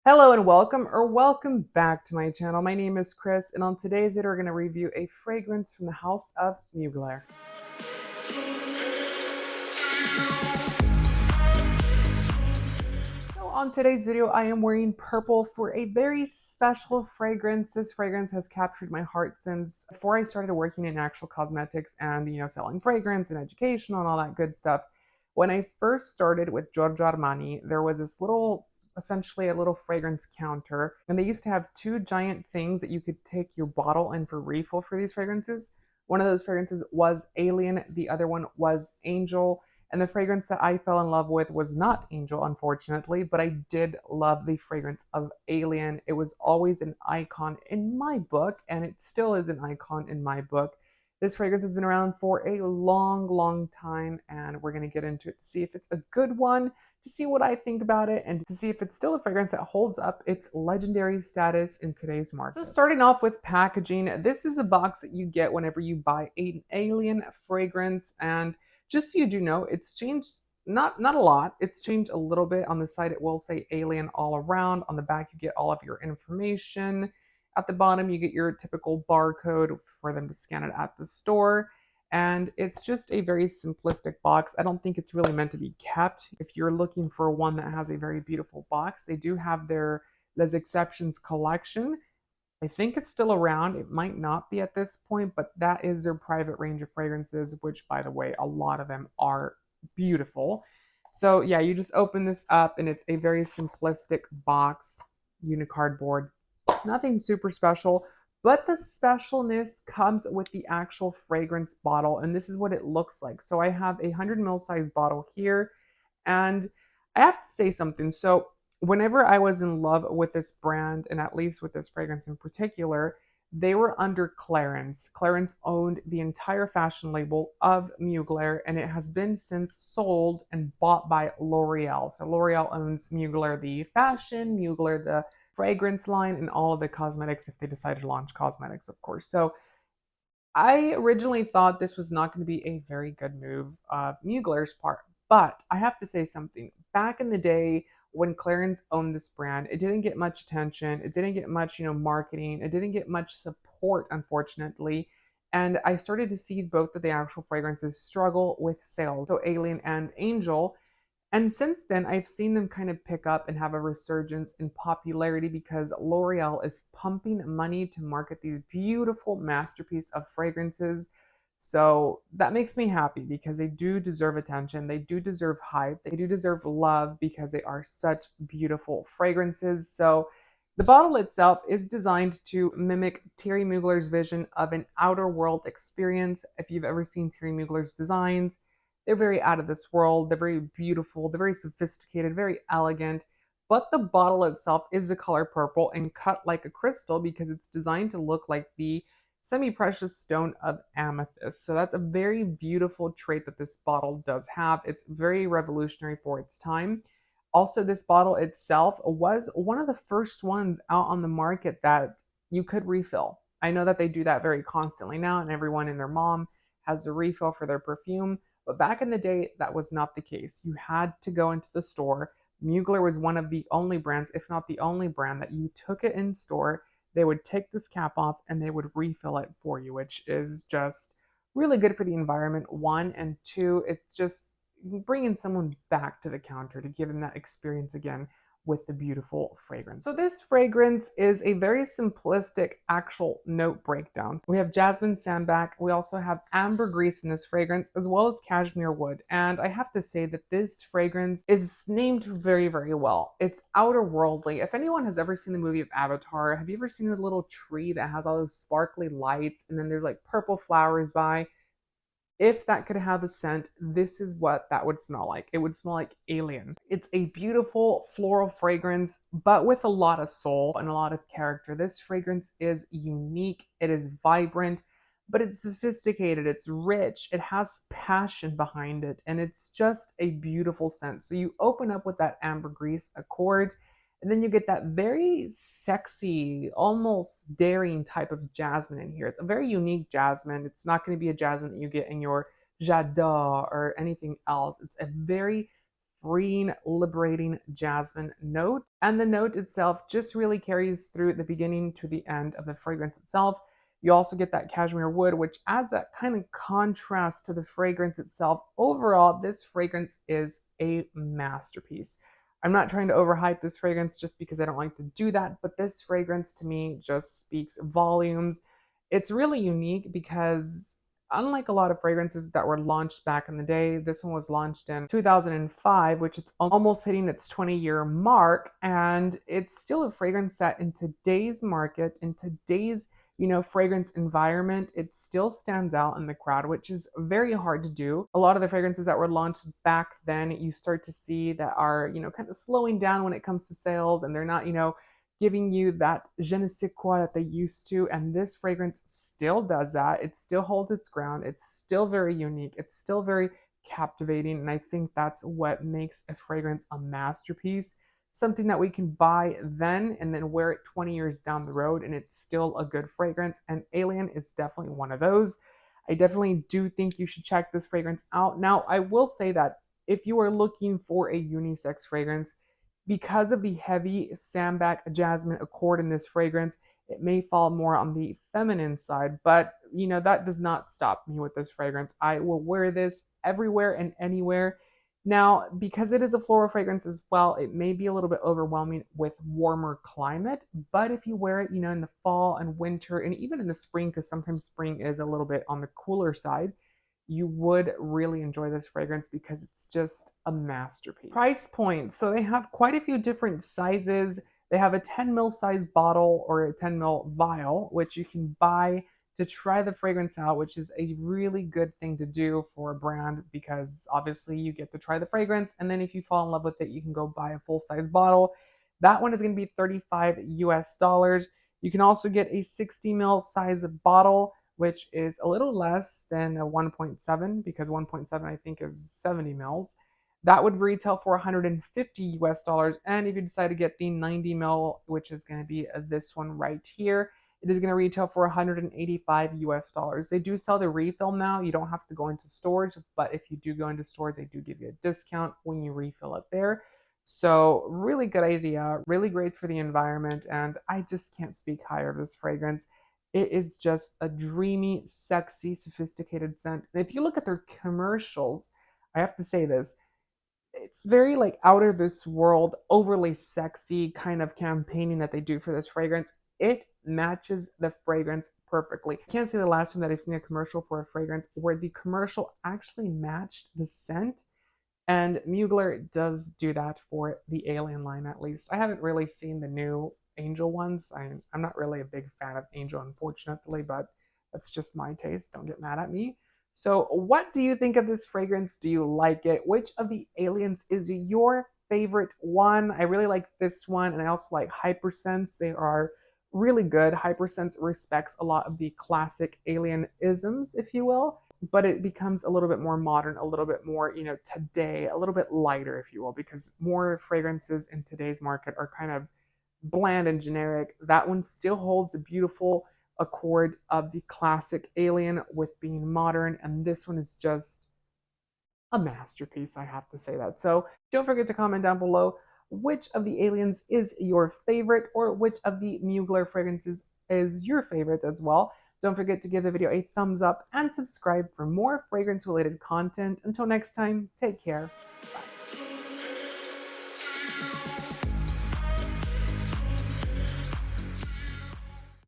Hello and welcome back to my channel. My name is Chris, and on today's video, we're going to review a fragrance from the house of Mugler. So on today's video, I am wearing purple for a very special fragrance. This fragrance has captured my heart since before I started working in actual cosmetics and, selling fragrance and education and all that good stuff. When I first started with Giorgio Armani, there was this essentially a little fragrance counter, and they used to have two giant things that you could take your bottle in for refill for these fragrances. One of those fragrances was Alien, the other one was Angel. And the fragrance that I fell in love with was not Angel, unfortunately, but I did love the fragrance of Alien. It was always an icon in my book, and it still is an icon in my book. This fragrance has been around for a long, long time, and we're going to get into it to see if it's a good one, to see what I think about it, and to see if it's still a fragrance that holds up its legendary status in today's market. So starting off with packaging, this is a box that you get whenever you buy an Alien fragrance, and just so you do know, it's changed not a lot. It's changed a little bit. On the side, it will say Alien all around. On the back, you get all of your information. At the bottom, you get your typical barcode for them to scan it at the store. And it's just a very simplistic box. I don't think it's really meant to be kept. If you're looking for one that has a very beautiful box, they do have their Les Exceptions collection. I think it's still around. It might not be at this point, but that is their private range of fragrances, which, by the way, a lot of them are beautiful. So yeah, you just open this up and it's a very simplistic box, unicardboard. Nothing super special, but the specialness comes with the actual fragrance bottle, and this is what it looks like. So I have a 100 ml size bottle here, and I have to say something. So whenever I was in love with this brand, and at least with this fragrance in particular, they were under Clarins. Clarins owned the entire fashion label of Mugler, and it has been since sold and bought by L'Oreal. So L'Oreal owns Mugler the fashion, Mugler the fragrance line, and all of the cosmetics if they decide to launch cosmetics, of course. So I originally thought this was not going to be a very good move of Mugler's part, but I have to say something. Back in the day when Clarins owned this brand, it didn't get much attention. It didn't get much, marketing. It didn't get much support, unfortunately. And I started to see both of the actual fragrances struggle with sales. So Alien and Angel, and since then, I've seen them kind of pick up and have a resurgence in popularity because L'Oreal is pumping money to market these beautiful masterpiece of fragrances. So that makes me happy because they do deserve attention. They do deserve hype. They do deserve love because they are such beautiful fragrances. So the bottle itself is designed to mimic Thierry Mugler's vision of an outer world experience. If you've ever seen Thierry Mugler's designs, they're very out of this world. They're very beautiful. They're very sophisticated, very elegant. But the bottle itself is the color purple and cut like a crystal because it's designed to look like the semi-precious stone of amethyst. So that's a very beautiful trait that this bottle does have. It's very revolutionary for its time. Also, this bottle itself was one of the first ones out on the market that you could refill. I know that they do that very constantly now, and everyone and their mom has a refill for their perfume. But back in the day, that was not the case. You had to go into the store. Mugler was one of the only brands, if not the only brand, that you took it in store. They would take this cap off and they would refill it for you, which is just really good for the environment, one. And two, it's just bringing someone back to the counter to give them that experience again with the beautiful fragrance. So this fragrance is a very simplistic actual note breakdown. We have jasmine sandalwood. We also have ambergris in this fragrance, as well as cashmere wood. And I have to say that this fragrance is named very, very well. It's outer-worldly. If anyone has ever seen the movie of Avatar, have you ever seen the little tree that has all those sparkly lights and then there's like purple flowers by? If that could have a scent, this is what that would smell like. It would smell like Alien. It's a beautiful floral fragrance, but with a lot of soul and a lot of character. This fragrance is unique, it is vibrant, but it's sophisticated, it's rich, it has passion behind it, and it's just a beautiful scent. So you open up with that ambergris accord, and then you get that very sexy, almost daring type of jasmine in here. It's a very unique jasmine. It's not going to be a jasmine that you get in your J'adore or anything else. It's a very freeing, liberating jasmine note. And the note itself just really carries through the beginning to the end of the fragrance itself. You also get that cashmere wood, which adds that kind of contrast to the fragrance itself. Overall, this fragrance is a masterpiece. I'm not trying to overhype this fragrance just because I don't like to do that, but this fragrance to me just speaks volumes. It's really unique because unlike a lot of fragrances that were launched back in the day, this one was launched in 2005, which it's almost hitting its 20-year mark. And it's still a fragrance that in today's market, in today's fragrance environment, it still stands out in the crowd, which is very hard to do. A lot of the fragrances that were launched back then, you start to see that are, kind of slowing down when it comes to sales, and they're not, giving you that je ne sais quoi that they used to. And this fragrance still does that. It still holds its ground. It's still very unique. It's still very captivating. And I think that's what makes a fragrance a masterpiece. Something that we can buy then and then wear it 20 years down the road and it's still a good fragrance. And Alien is definitely one of those. I definitely do think you should check this fragrance out. Now, I will say that if you are looking for a unisex fragrance, because of the heavy sambac jasmine accord in this fragrance, it may fall more on the feminine side, but that does not stop me with this fragrance. I will wear this everywhere and anywhere. Now, because it is a floral fragrance as well, it may be a little bit overwhelming with warmer climate, but if you wear it, in the fall and winter and even in the spring, because sometimes spring is a little bit on the cooler side, you would really enjoy this fragrance because it's just a masterpiece. Price point. So they have quite a few different sizes. They have a 10 ml size bottle or a 10 ml vial, which you can buy to try the fragrance out, which is a really good thing to do for a brand because obviously you get to try the fragrance. And then if you fall in love with it, you can go buy a full size bottle. That one is going to be $35 US. You can also get a 60 ml size bottle, which is a little less than a 1.7 because 1.7 I think is 70 mils. That would retail for $150 US. And if you decide to get the 90 mil, which is going to be this one right here, it is going to retail for $185 US. They do sell the refill now. You don't have to go into stores, but if you do go into stores, they do give you a discount when you refill it there. So really good idea, really great for the environment, and I just can't speak higher of this fragrance. It is just a dreamy, sexy, sophisticated scent. And if you look at their commercials, I have to say this, it's very like out of this world, overly sexy kind of campaigning that they do for this fragrance. It matches the fragrance perfectly. I can't say the last time that I've seen a commercial for a fragrance where the commercial actually matched the scent. And Mugler does do that for the Alien line, at least. I haven't really seen the new Angel ones. I'm not really a big fan of Angel, unfortunately, but that's just my taste. Don't get mad at me. So what do you think of this fragrance? Do you like it? Which of the Aliens is your favorite one? I really like this one, and I also like Hypersense. They are really good. Hypersense respects a lot of the classic Alien isms, if you will, but it becomes a little bit more modern, a little bit more, today, a little bit lighter, if you will, because more fragrances in today's market are kind of bland and generic. That one still holds the beautiful accord of the classic Alien with being modern, and this one is just a masterpiece, I have to say that. So don't forget to comment down below which of the Aliens is your favorite, or which of the Mugler fragrances is your favorite as well. Don't forget to give the video a thumbs up and subscribe for more fragrance related content. Until next time, take care. Bye.